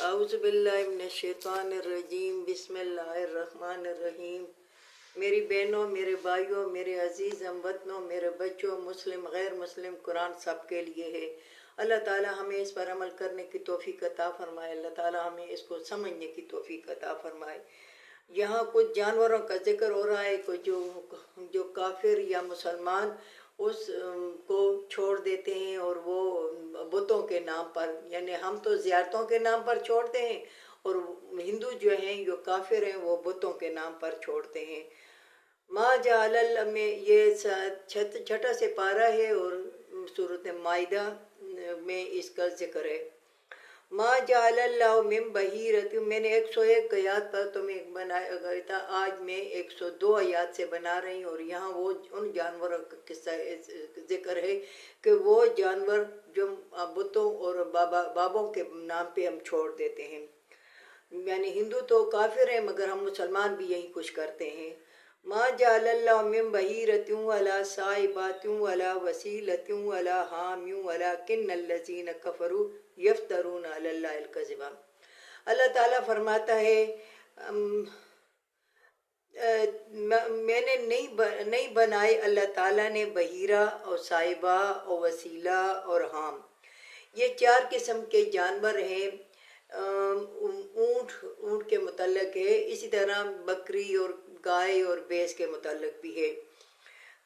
اعوذ باللہ من الشیطان الرجیم بسم اللہ الرحمن الرحیم۔ میری بہنوں، میرے بھائیوں، میرے عزیز ہم وطنوں، میرے بچوں، مسلم غیر مسلم، قرآن سب کے لیے ہے۔ اللہ تعالی ہمیں اس پر عمل کرنے کی توفیق عطا فرمائے، اللہ تعالی ہمیں اس کو سمجھنے کی توفیق عطا فرمائے۔ یہاں کچھ جانوروں کا ذکر ہو رہا ہے کہ جو کافر یا مسلمان اس کو چھوڑ دیتے ہیں اور وہ بتوں کے نام پر، یعنی ہم تو زیارتوں کے نام پر چھوڑتے ہیں اور ہندو جو ہیں جو کافر ہیں وہ بتوں کے نام پر چھوڑتے ہیں۔ ما جعل اللہ میں یہ چھٹا سے پارہ ہے اور سورۃ مائدہ میں اس کا ذکر ہے۔ ما جعل اللہ من بحیرت، میں نے 101 آیات پر تمہیں بنایا گیا تھا، آج میں 102 آیات سے بنا رہی ہوں، اور یہاں وہ ان جانوروں کا قصہ ذکر ہے کہ وہ جانور جو بتوں اور بابوں کے نام پہ ہم چھوڑ دیتے ہیں۔ یعنی ہندو تو کافر ہیں مگر ہم مسلمان بھی یہی کچھ کرتے ہیں۔ ما جعل اللہ من بحیرت ولا صائبات ولا وسیلۃ ولا حام ولکن الذین کفروا یفترون علی اللہ الکذب۔ اللہ تعالیٰ فرماتا ہے میں نے نہیں بنائے اللہ تعالیٰ نے بحیرہ اور صائبہ اور وسیلہ اور حام، یہ 4 قسم کے جانور ہیں۔ اونٹ کے متعلق ہے، اسی طرح بکری اور گائے اور بھینس کے متعلق بھی ہے۔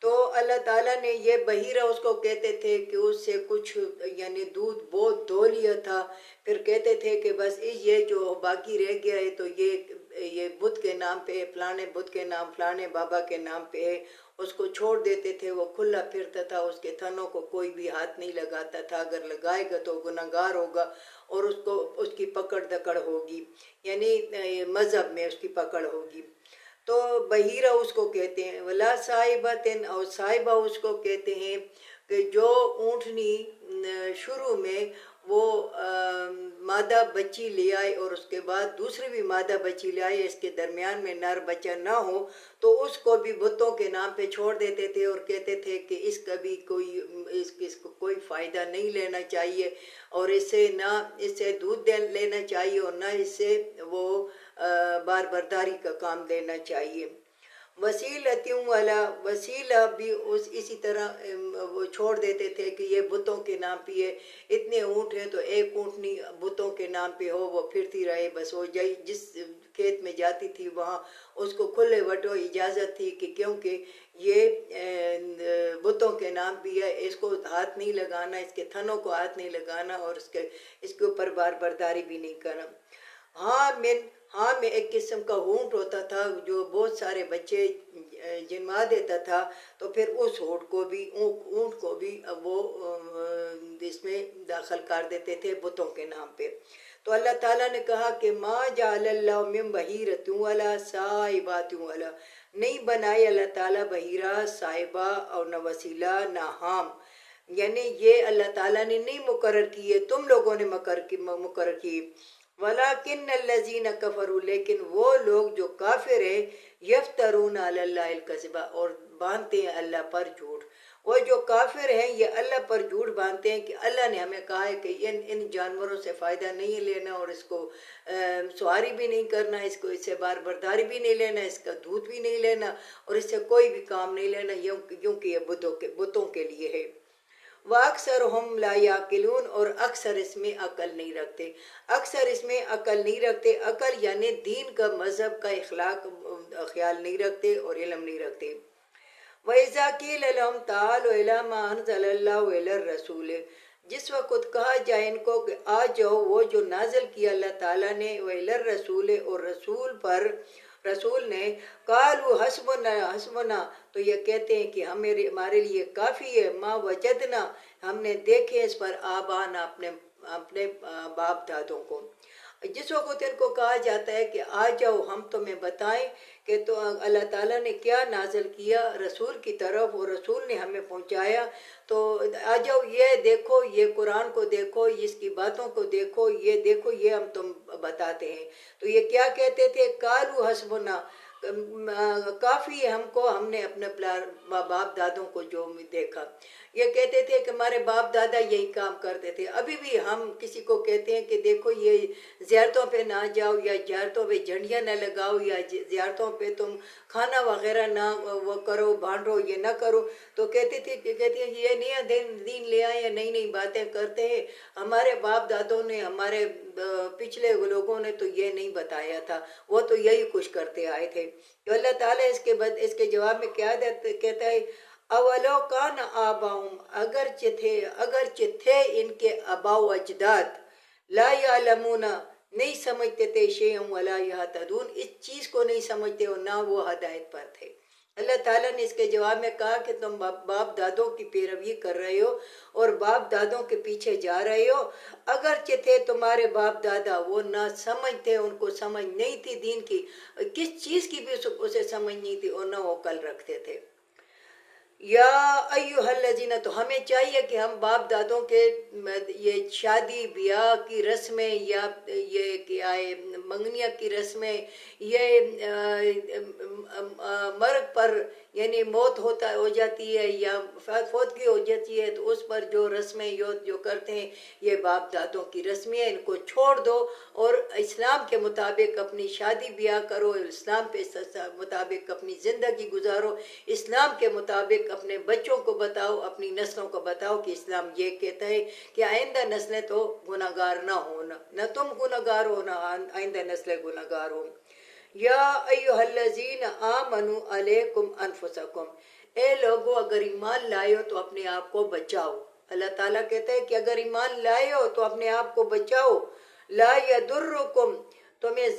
تو اللہ تعالیٰ نے یہ بحیرہ اس کو کہتے تھے کہ اس سے کچھ یعنی دودھ بہت دو لیا تھا، پھر کہتے تھے کہ بس یہ جو باقی رہ گیا ہے تو یہ بت کے نام پہ، فلانے بت کے نام، فلانے بابا کے نام پہ ہے، اس کو چھوڑ دیتے تھے، وہ کھلا پھرتا تھا، اس کے تھنوں کو کوئی بھی ہاتھ نہیں لگاتا تھا، اگر لگائے گا تو گنہگار ہوگا اور اس کی پکڑ دکڑ ہوگی، یعنی مذہب میں اس کی پکڑ ہوگی۔ تو بحیرہ اس کو کہتے ہیں۔ ولا صائبۃ، اور صائبہ اس کو کہتے ہیں کہ جو اونٹنی شروع میں وہ مادہ بچی لے آئے اور اس کے بعد دوسری بھی مادہ بچی لے آئے، اس کے درمیان میں نر بچہ نہ ہو تو اس کو بھی بتوں کے نام پہ چھوڑ دیتے تھے اور کہتے تھے کہ اس کا بھی اس کو کوئی فائدہ نہیں لینا چاہیے اور اس سے دودھ لینا چاہیے اور نہ اس سے وہ بار برداری کا کام دینا چاہیے۔ وسیلتوں والا، وسیلہ بھی اسی طرح وہ چھوڑ دیتے تھے کہ یہ بتوں کے نام پہ ہے، اتنے اونٹ ہیں تو ایک اونٹنی بتوں کے نام پہ ہو، وہ پھرتی رہے، بس وہ جس کھیت میں جاتی تھی وہاں اس کو کھلے وٹو اجازت تھی کہ کیونکہ یہ بتوں کے نام بھی ہے، اس کو ہاتھ نہیں لگانا، اس کے تھنوں کو ہاتھ نہیں لگانا اور اس کے اوپر بار برداری بھی نہیں کرنا۔ ہاں میں ایک قسم کا اونٹ ہوتا تھا جو بہت سارے بچے جنما دیتا تھا، تو پھر اس اونٹ کو بھی وہ اس میں داخل کر دیتے تھے بتوں کے نام پہ۔ تو اللہ تعالیٰ نے کہا کہ ما جعل اللہ من بحیرۃ ولا صائبۃ ولا، نہیں بنائے اللہ تعالیٰ بحیرہ، صائبہ اور نہ وسیلہ نہ حام، یعنی یہ اللہ تعالیٰ نے نہیں مقرر کیے، تم لوگوں نے مقرر کی۔ وَلَكِنَّ الَّذِينَ كَفَرُوا، لیکن وہ لوگ جو کافر ہیں، یفترون علی اللہ الکذب، اور باندھتے ہیں اللہ پر جھوٹ۔ وہ جو کافر ہیں یہ اللہ پر جھوٹ باندھتے ہیں کہ اللہ نے ہمیں کہا ہے کہ ان جانوروں سے فائدہ نہیں لینا اور اس کو سواری بھی نہیں کرنا، اس سے بار برداری بھی نہیں لینا، اس کا دودھ بھی نہیں لینا اور اس سے کوئی بھی کام نہیں لینا، کیونکہ یہ بتوں کے لیے ہے۔ وَأَكْثَرُهُمْ لَا يَعْقِلُونَ، اور اکثر اس میں عقل نہیں رکھتے، اکثر اس میں عقل نہیں رکھتے، عقل یعنی دین کا، مذہب کا، اخلاق خیال نہیں رکھتے اور علم نہیں رکھتے۔ وَإِذَا قِيلَ لَهُمْ تَعَالَوْا إِلَىٰ مَا أَنزَلَ اللَّهُ وَإِلَى الرَّسُولِ، جس وقت کہا جائے ان کو کہ آ جاؤ وہ جو نازل کیا اللہ تعالیٰ نے، وَإِلَى الرَّسُولِ، اور رسول پر، رسول نے، قالوا حسبنا حسبنا، تو یہ کہتے ہیں کہ ہمارے لیے کافی ہے، ما وجدنا، ہم نے دیکھے اس پر آبانا، اپنے باپ دادوں کو۔ جس وقت ان کو کہا جاتا ہے کہ آ جاؤ ہم تمہیں بتائیں کہ تو اللہ تعالیٰ نے کیا نازل کیا رسول کی طرف اور رسول نے ہمیں پہنچایا، تو آ جاؤ یہ دیکھو، یہ قرآن کو دیکھو، اس کی باتوں کو دیکھو، یہ دیکھو، یہ ہم تم بتاتے ہیں۔ تو یہ کیا کہتے تھے؟ قالوا حسبنا، کافی ہم نے اپنے باپ دادوں کو جو دیکھا، یہ کہتے تھے کہ ہمارے باپ دادا یہی کام کرتے تھے۔ ابھی بھی ہم کسی کو کہتے ہیں کہ دیکھو یہ زیارتوں پہ نہ جاؤ، یا زیارتوں پہ جھنڈیاں نہ لگاؤ، یا زیارتوں پہ تم کھانا وغیرہ نہ وہ کرو، بانٹو، یہ نہ کرو، تو کہتی ہیں یہ نیا دین لے آئے ہیں، نئی نئی باتیں کرتے ہیں۔ ہمارے باپ دادوں نے، ہمارے پچھلے لوگوں نے تو یہ نہیں بتایا تھا، وہ تو یہی کچھ کرتے آئے تھے۔ تو اللہ تعالیٰ اس کے جواب میں کیا کہتا ہے، اولو کان آباؤہم، اگرچہ تھے ان کے آباء و اجداد، لا یعلمون، نہیں سمجھتے تھے، شیئا ولا یہتدون، اس چیز کو نہیں سمجھتے اور نہ وہ ہدایت پر تھے۔ اللہ تعالیٰ نے اس کے جواب میں کہا کہ تم باپ دادوں کی پیروی کر رہے ہو اور باپ دادوں کے پیچھے جا رہے ہو، اگرچہ تھے تمہارے باپ دادا وہ نہ سمجھتے، ان کو سمجھ نہیں تھی دین کی، کس چیز کی بھی اسے سمجھ نہیں تھی، اور نہ وہ عقل رکھتے تھے۔ یا ایھا الذین، تو ہمیں چاہیے کہ ہم باپ دادوں کے یہ شادی بیاہ کی رسمیں، یا یہ کیا ہے منگنیاں کی رسمیں، یہ مرگ پر یعنی موت ہو جاتی ہے یا فوتگی ہو جاتی ہے، تو اس پر جو رسمیں جو کرتے ہیں، یہ باپ دادوں کی رسمیں، ان کو چھوڑ دو اور اسلام کے مطابق اپنی شادی بیاہ کرو، اسلام کے مطابق اپنی زندگی گزارو، اسلام کے مطابق اپنے بچوں کو بتاؤ، اپنی نسلوں کو بتاؤ کہ اسلام یہ کہتا ہے کہ آئندہ نسلیں تو گناہگار نہ ہونا، نہ تم گناہگار ہو، نہ آئندہ نسلیں گناہگار ہو۔ یا ایھا الذین آمنوا علیکم انفسکم، اے لوگو اگر ایمان لائے ہو تو اپنے آپ کو بچاؤ۔ اللہ تعالیٰ کہتا ہے کہ اگر ایمان لائے ہو تو اپنے آپ کو بچاؤ، لا یضرکم، تمہیں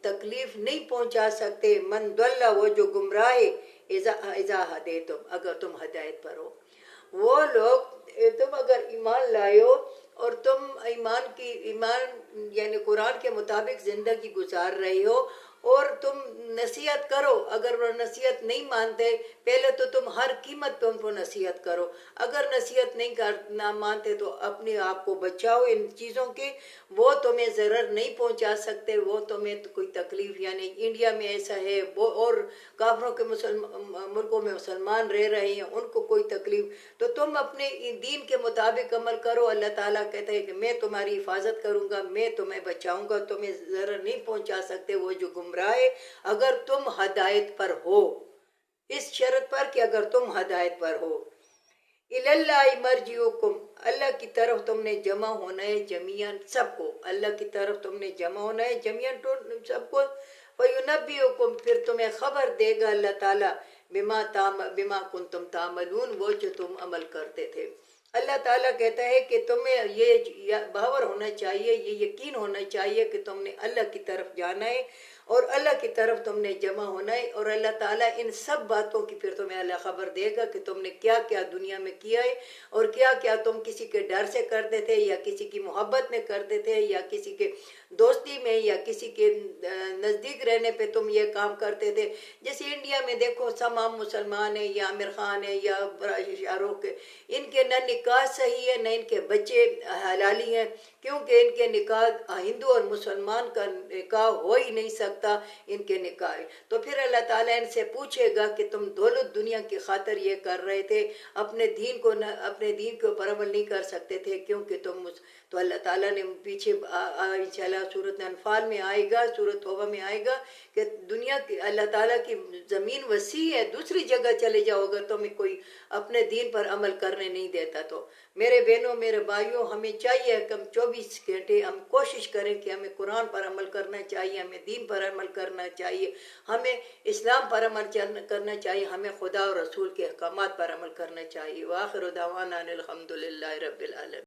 تکلیف نہیں پہنچا سکتے، من ضل، وہ جو گمراہ ہے، اذا ہدیتم، اگر تم ہدایت پر ہو۔ وہ لوگ، تم اگر ایمان لائے ہو اور تم ایمان یعنی قرآن کے مطابق زندگی گزار رہے ہو، اور تم نصیحت کرو، اگر وہ نصیحت نہیں مانتے، پہلے تو تم ہر قیمت پہ ان کو نصیحت کرو، اگر نصیحت نہ مانتے تو اپنے آپ کو بچاؤ ان چیزوں کے، وہ تمہیں ضرر نہیں پہنچا سکتے، وہ تمہیں کوئی تکلیف، یعنی انڈیا میں ایسا ہے، وہ اور کافروں کے ملکوں میں مسلمان رہ رہے ہیں، ان کو کوئی تکلیف، تو تم اپنے دین کے مطابق عمل کرو۔ اللہ تعالیٰ کہتا ہے کہ میں تمہاری حفاظت کروں گا، میں تمہیں بچاؤں گا، تمہیں ضرر نہیں پہنچا سکتے وہ جو گمراہ ہے، اگر تم ہدایت پر ہو، اس شرط پر کہ اگر تم ہدایت پر ہو۔ اللہ مرجعکم، اللہ کی طرف تم نے جمع ہونا ہے جمیعاً، سب کو، اللہ کی طرف تم نے جمع ہونا ہے جمیعاً سب کو، فینبئکم، پھر تمہیں خبر دے گا اللہ تعالیٰ، بما کنتم تعملون، وہ جو تم عمل کرتے تھے۔ اللہ تعالیٰ کہتا ہے کہ تمہیں یہ باور ہونا چاہیے، یہ یقین ہونا چاہیے کہ تم نے اللہ کی طرف جانا ہے اور اللہ کی طرف تم نے جمع ہونا ہے، اور اللہ تعالیٰ ان سب باتوں کی پھر تمہیں اللہ خبر دے گا کہ تم نے کیا کیا دنیا میں کیا ہے، اور کیا کیا تم کسی کے ڈر سے کرتے تھے، یا کسی کی محبت میں کرتے تھے، یا کسی کے دوستی میں، یا کسی کے نزدیک رہنے پہ تم یہ کام کرتے تھے۔ جیسے انڈیا میں دیکھو تمام مسلمان ہیں، یا عامر خان ہے، یا شاہ رخ، ان کے نہ نکاح صحیح ہے، نہ ان کے بچے حلالی ہیں، کیونکہ ان کے نکاح ہندو اور مسلمان کا نکاح ہو ہی نہیں سکتا، ان کے نکاح، تو پھر اللہ تعالیٰ ان سے پوچھے گا کہ تم دولت دنیا کی خاطر یہ کر رہے تھے، اپنے دین کے اوپر عمل نہیں کر سکتے تھے، کیونکہ تو اللہ تعالیٰ نے پیچھے انشاءاللہ سورۃ انفال میں آئے گا، سورۃ توبہ میں آئے گا کہ دنیا کی اللہ تعالیٰ کی زمین وسیع ہے، دوسری جگہ چلے جاؤ اگر تمہیں کوئی اپنے دین پر عمل کرنے نہیں دیتا تو۔ میرے بہنوں، میرے بھائیوں، ہمیں چاہیے کہ ہم 24 گھنٹے ہم کوشش کریں کہ ہمیں قرآن پر عمل کرنا چاہیے، ہمیں دین پر عمل کرنا چاہیے، ہمیں اسلام پر عمل کرنا چاہیے، ہمیں خدا اور رسول کے احکامات پر عمل کرنا چاہیے۔ وآخر دعوانا ان الحمد للہ رب العالمین۔